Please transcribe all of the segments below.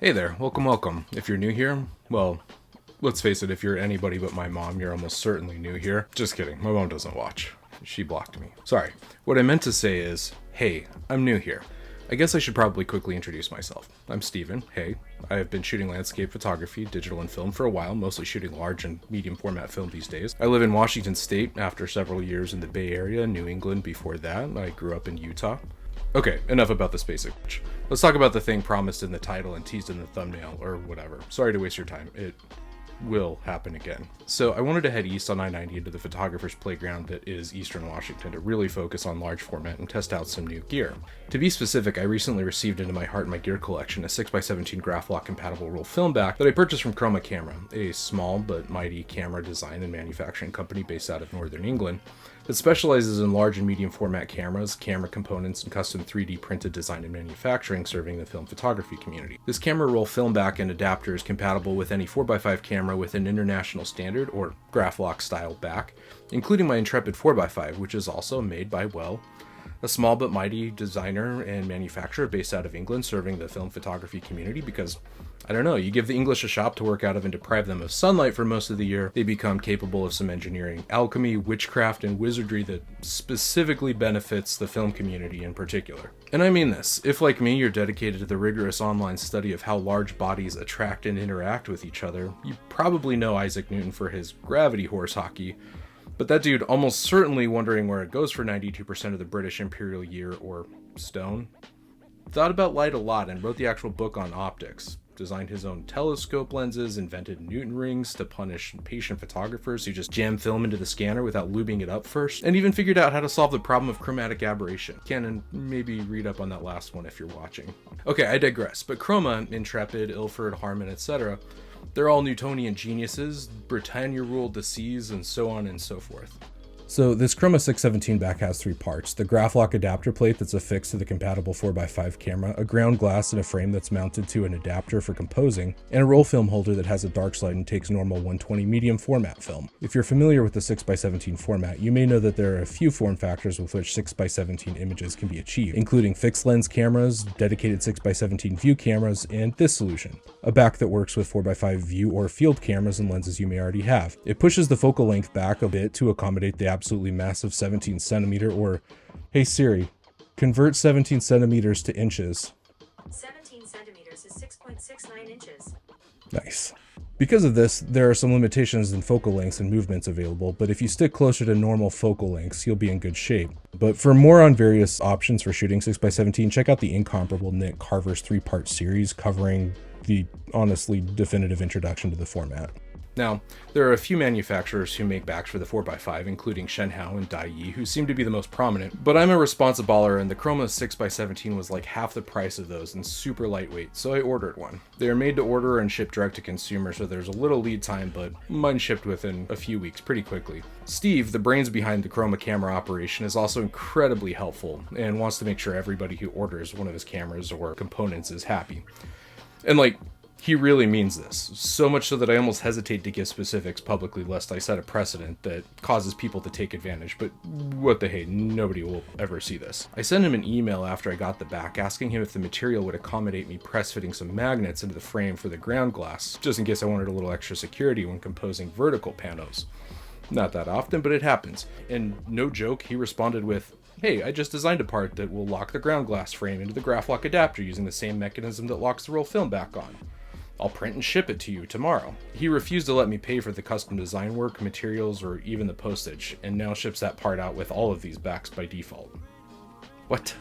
Hey there, welcome. If you're new here, well, let's face it, if you're anybody but my mom, you're almost certainly new here. Just kidding, my mom doesn't watch. She blocked me. Sorry. What I meant to say is, hey, I'm new here. I guess I should probably quickly introduce myself. I'm Steven. Hey, I have been shooting landscape photography, digital and film for a while, mostly shooting large and medium format film these days. I live in Washington State after several years in the Bay Area, New England before that. I grew up in Utah. Okay, enough about this basic. Let's talk about the thing promised in the title and teased in the thumbnail, or whatever. Sorry to waste your time. It will happen again. So I wanted to head east on I-90 into the photographer's playground that is Eastern Washington to really focus on large format and test out some new gear. To be specific, I recently received into my heart and my gear collection a 6x17 Graflok compatible roll film back that I purchased from Chroma Camera, a small but mighty camera design and manufacturing company based out of Northern England that specializes in large and medium format cameras, camera components, and custom 3D printed design and manufacturing serving the film photography community. This camera roll film back and adapter is compatible with any 4x5 camera with an international standard or Graflok style back, including my Intrepid 4x5, which is also made by, well, a small but mighty designer and manufacturer based out of England serving the film photography community because, I don't know, you give the English a shop to work out of and deprive them of sunlight for most of the year, they become capable of some engineering, alchemy, witchcraft, and wizardry that specifically benefits the film community in particular. And I mean this, if like me you're dedicated to the rigorous online study of how large bodies attract and interact with each other, you probably know Isaac Newton for his gravity horse hockey, but that dude almost certainly wondering where it goes for 92% of the British imperial year or stone. Thought about light a lot and wrote the actual book on optics. Designed his own telescope lenses, invented Newton rings to punish patient photographers who just jam film into the scanner without lubing it up first, and even figured out how to solve the problem of chromatic aberration. Can maybe read up on that last one if you're watching. Okay, I digress, but Chroma, Intrepid, Ilford, Harman, etc., they're all Newtonian geniuses, Britannia ruled the seas, and so on and so forth. So this Chroma 617 back has three parts: the Graflok adapter plate that's affixed to the compatible 4x5 camera, a ground glass and a frame that's mounted to an adapter for composing, and a roll film holder that has a dark slide and takes normal 120 medium format film. If you're familiar with the 6x17 format, you may know that there are a few form factors with which 6x17 images can be achieved, including fixed lens cameras, dedicated 6x17 view cameras, and this solution, a back that works with 4x5 view or field cameras and lenses you may already have. It pushes the focal length back a bit to accommodate the absolutely massive 17 centimeter, or, hey Siri, convert 17 centimeters to inches. 17 centimeters is 6.69 inches. Nice. Because of this, there are some limitations in focal lengths and movements available, but if you stick closer to normal focal lengths, you'll be in good shape. But for more on various options for shooting 6x17, check out the incomparable Nick Carver's 3-part series covering the honestly definitive introduction to the format. Now, there are a few manufacturers who make backs for the 4x5, including Shenhao and Daiyi, who seem to be the most prominent, but I'm a responsiballer and the Chroma 6x17 was like half the price of those and super lightweight, so I ordered one. They are made to order and ship direct to consumer, so there's a little lead time, but mine shipped within a few weeks pretty quickly. Steve, the brains behind the Chroma Camera operation, is also incredibly helpful and wants to make sure everybody who orders one of his cameras or components is happy. And he really means this, so much so that I almost hesitate to give specifics publicly lest I set a precedent that causes people to take advantage, but what the hey, nobody will ever see this. I sent him an email after I got the back asking him if the material would accommodate me press fitting some magnets into the frame for the ground glass, just in case I wanted a little extra security when composing vertical panos. Not that often, but it happens. And no joke, he responded with, "Hey, I just designed a part that will lock the ground glass frame into the Graflok adapter using the same mechanism that locks the roll film back on. I'll print and ship it to you tomorrow." He refused to let me pay for the custom design work, materials, or even the postage, and now ships that part out with all of these backs by default. What?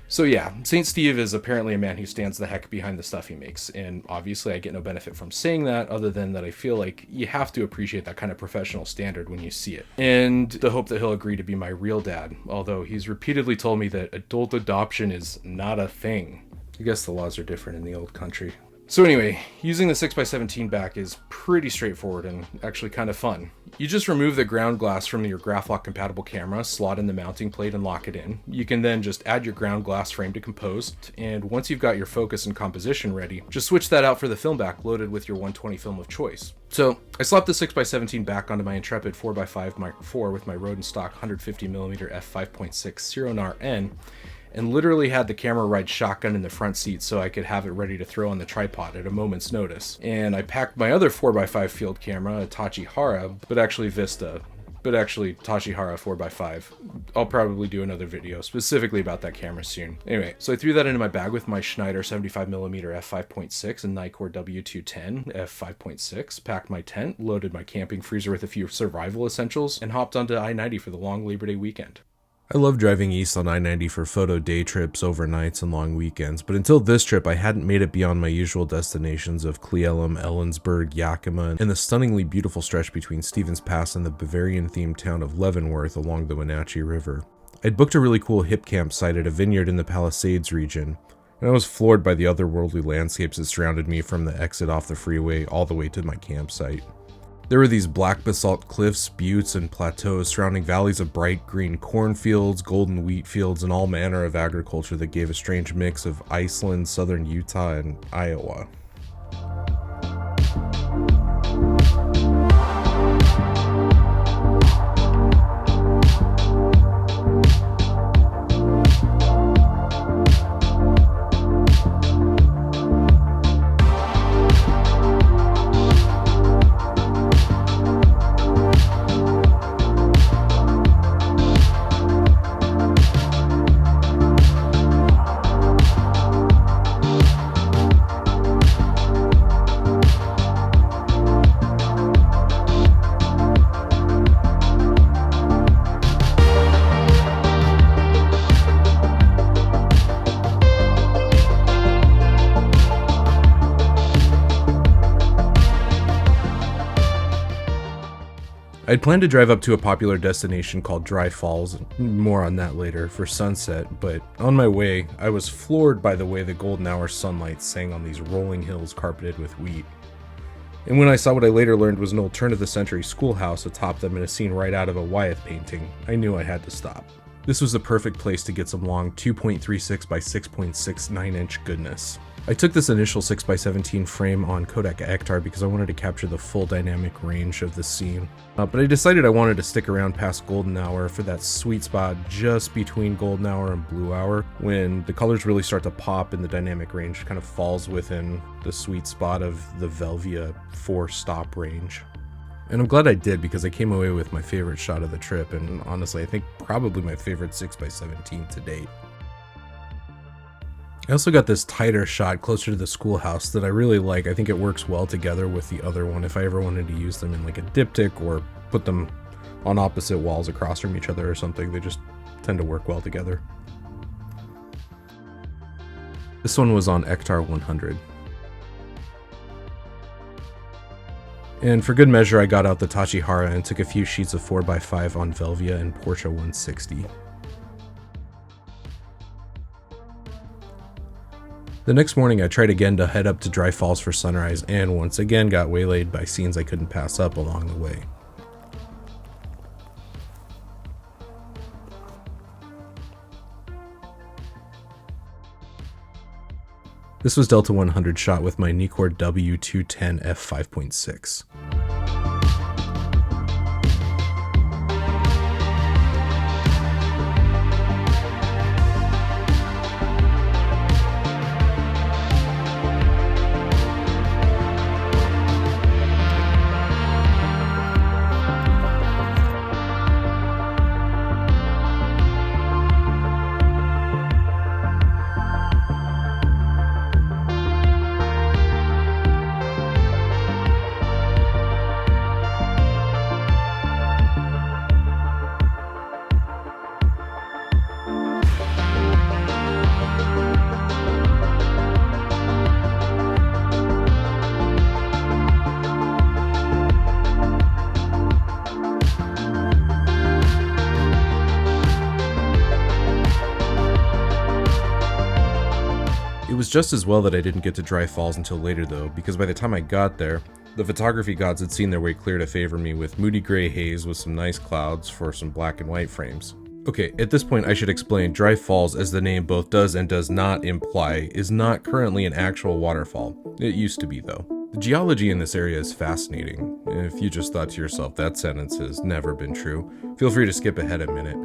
So yeah, St. Steve is apparently a man who stands the heck behind the stuff he makes, and obviously I get no benefit from saying that other than that I feel like you have to appreciate that kind of professional standard when you see it. And the hope that he'll agree to be my real dad, although he's repeatedly told me that adult adoption is not a thing. I guess the laws are different in the old country. So anyway, using the 6x17 back is pretty straightforward and actually kind of fun. You just remove the ground glass from your Graflok compatible camera, slot in the mounting plate and lock it in. You can then just add your ground glass frame to compose, and once you've got your focus and composition ready, just switch that out for the film back loaded with your 120 film of choice. So I slapped the 6x17 back onto my Intrepid 4x5 Mark IV with my Roden stock 150mm f5.6 Cironar N, and literally had the camera ride shotgun in the front seat so I could have it ready to throw on the tripod at a moment's notice. And I packed my other 4x5 field camera, a Tachihara, but actually Tachihara 4x5. I'll probably do another video specifically about that camera soon. Anyway, so I threw that into my bag with my Schneider 75mm f5.6 and Nikkor W210 f5.6, packed my tent, loaded my camping freezer with a few survival essentials, and hopped onto I-90 for the long Labor Day weekend. I love driving east on I-90 for photo day trips, overnights, and long weekends, but until this trip I hadn't made it beyond my usual destinations of Cleellum, Ellensburg, Yakima, and the stunningly beautiful stretch between Stevens Pass and the Bavarian-themed town of Leavenworth along the Wenatchee River. I'd booked a really cool hip campsite at a vineyard in the Palisades region, and I was floored by the otherworldly landscapes that surrounded me from the exit off the freeway all the way to my campsite. There were these black basalt cliffs, buttes, and plateaus surrounding valleys of bright green cornfields, golden wheat fields, and all manner of agriculture that gave a strange mix of Iceland, southern Utah, and Iowa. I'd planned to drive up to a popular destination called Dry Falls, more on that later, for sunset, but on my way, I was floored by the way the golden hour sunlight sang on these rolling hills carpeted with wheat. And when I saw what I later learned was an old turn-of-the-century schoolhouse atop them in a scene right out of a Wyeth painting, I knew I had to stop. This was the perfect place to get some long 2.36 by 6.6 9-inch goodness. I took this initial 6x17 frame on Kodak Ektar because I wanted to capture the full dynamic range of the scene. But I decided I wanted to stick around past golden hour for that sweet spot just between golden hour and blue hour, when the colors really start to pop and the dynamic range kind of falls within the sweet spot of the Velvia 4-stop range. And I'm glad I did, because I came away with my favorite shot of the trip, and honestly I think probably my favorite 6x17 to date. I also got this tighter shot closer to the schoolhouse that I really like. I think it works well together with the other one if I ever wanted to use them in like a diptych or put them on opposite walls across from each other or something. They just tend to work well together. This one was on Ektar 100. And for good measure, I got out the Tachihara and took a few sheets of 4x5 on Velvia and Portra 160. The next morning I tried again to head up to Dry Falls for sunrise, and once again got waylaid by scenes I couldn't pass up along the way. This was Delta 100 shot with my Nikkor W210 f5.6. was just as well that I didn't get to Dry Falls until later though, because by the time I got there, the photography gods had seen their way clear to favor me with moody gray haze with some nice clouds for some black and white frames. Okay, at this point I should explain Dry Falls, as the name both does and does not imply, is not currently an actual waterfall. It used to be though. The geology in this area is fascinating. If you just thought to yourself that sentence has never been true, feel free to skip ahead a minute.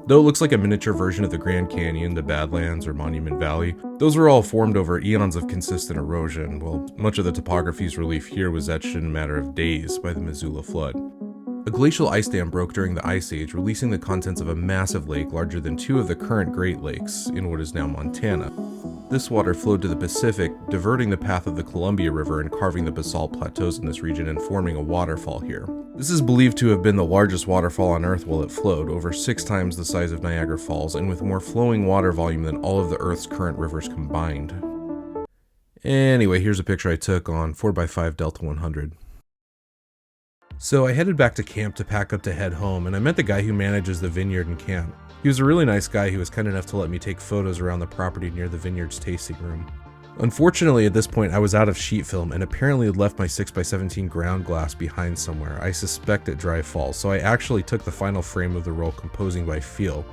Though it looks like a miniature version of the Grand Canyon, the Badlands, or Monument Valley, those were all formed over eons of consistent erosion, while much of the topography's relief here was etched in a matter of days by the Missoula flood. A glacial ice dam broke during the Ice Age, releasing the contents of a massive lake larger than 2 of the current Great Lakes in what is now Montana. This water flowed to the Pacific, diverting the path of the Columbia River and carving the basalt plateaus in this region and forming a waterfall here. This is believed to have been the largest waterfall on Earth while it flowed, over 6 times the size of Niagara Falls, and with more flowing water volume than all of the Earth's current rivers combined. Anyway, here's a picture I took on 4x5 Delta 100. So I headed back to camp to pack up to head home, and I met the guy who manages the vineyard and camp. He was a really nice guy who was kind enough to let me take photos around the property near the vineyard's tasting room. Unfortunately, at this point, I was out of sheet film and apparently had left my 6x17 ground glass behind somewhere. I suspect at Dry Falls, so I actually took the final frame of the roll composing by feel.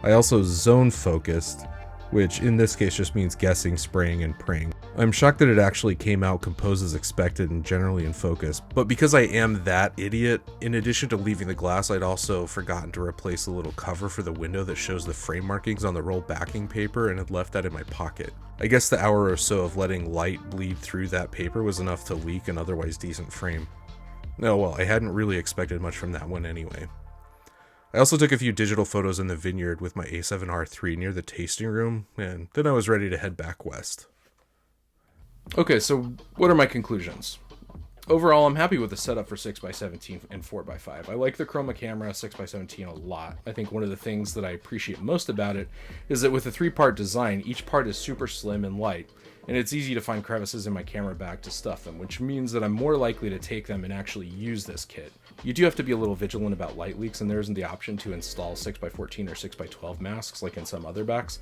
I also zone focused, which in this case just means guessing, spraying, and praying. I'm shocked that it actually came out composed as expected and generally in focus, but because I am that idiot, in addition to leaving the glass, I'd also forgotten to replace the little cover for the window that shows the frame markings on the roll backing paper and had left that in my pocket. I guess the hour or so of letting light bleed through that paper was enough to leak an otherwise decent frame. No, well, I hadn't really expected much from that one anyway. I also took a few digital photos in the vineyard with my A7R III near the tasting room, and then I was ready to head back west. Okay, so what are my conclusions? Overall, I'm happy with the setup for 6x17 and 4x5. I like the Chroma Camera 6x17 a lot. I think one of the things that I appreciate most about it is that with a 3-part design, each part is super slim and light, and it's easy to find crevices in my camera bag to stuff them, which means that I'm more likely to take them and actually use this kit. You do have to be a little vigilant about light leaks, and there isn't the option to install 6x14 or 6x12 masks like in some other backs,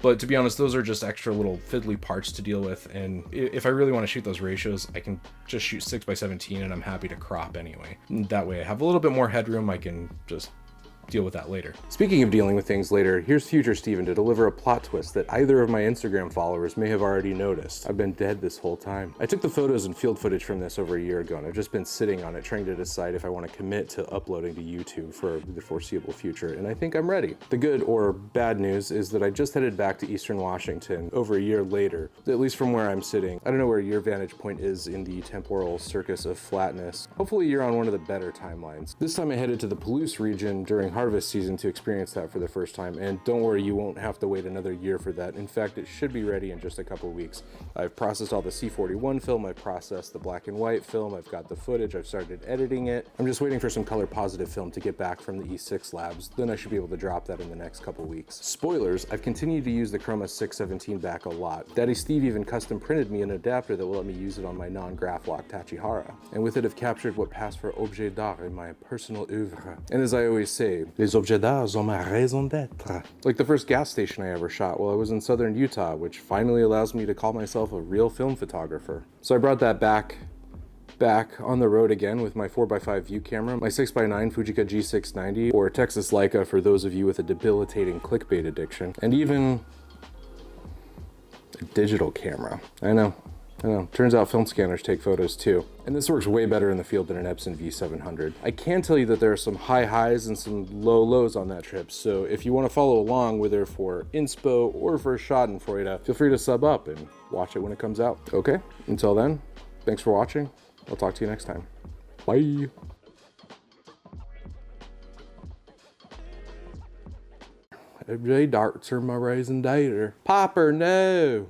but to be honest, those are just extra little fiddly parts to deal with, and if I really want to shoot those ratios, I can just shoot 6x17 and I'm happy to crop anyway. That way I have a little bit more headroom, I can just deal with that later. Speaking of dealing with things later, here's future Steven to deliver a plot twist that either of my Instagram followers may have already noticed. I've been dead this whole time. I took the photos and field footage from this over a year ago, and I've just been sitting on it trying to decide if I want to commit to uploading to YouTube for the foreseeable future, and I think I'm ready. The good or bad news is that I just headed back to Eastern Washington over a year later, at least from where I'm sitting. I don't know where your vantage point is in the temporal circus of flatness. Hopefully you're on one of the better timelines. This time I headed to the Palouse region during harvest season to experience that for the first time, and don't worry, you won't have to wait another year for that. In fact, it should be ready in just a couple weeks. I've processed all the C41 film, I've processed the black and white film, I've got the footage, I've started editing it. I'm just waiting for some color positive film to get back from the E6 labs, then I should be able to drop that in the next couple weeks. Spoilers, I've continued to use the Chroma 617 back a lot. Daddy Steve even custom printed me an adapter that will let me use it on my non-Graflok Tachihara, and with it I've captured what passed for objet d'art in my personal oeuvre. And as I always say, les objets d'art ont ma raison d'être. Like the first gas station I ever shot while I was in southern Utah, which finally allows me to call myself a real film photographer. So I brought that back on the road again with my 4x5 view camera, my 6x9 Fujica G690, or Texas Leica for those of you with a debilitating clickbait addiction, and even a digital camera. I know. Turns out film scanners take photos too. And this works way better in the field than an Epson V700. I can tell you that there are some high highs and some low lows on that trip, so if you want to follow along, whether for inspo or for Schadenfreude, feel free to sub up and watch it when it comes out. Okay, until then, thanks for watching. I'll talk to you next time. Bye. Everyday darts are my raison d'etre. Popper, no!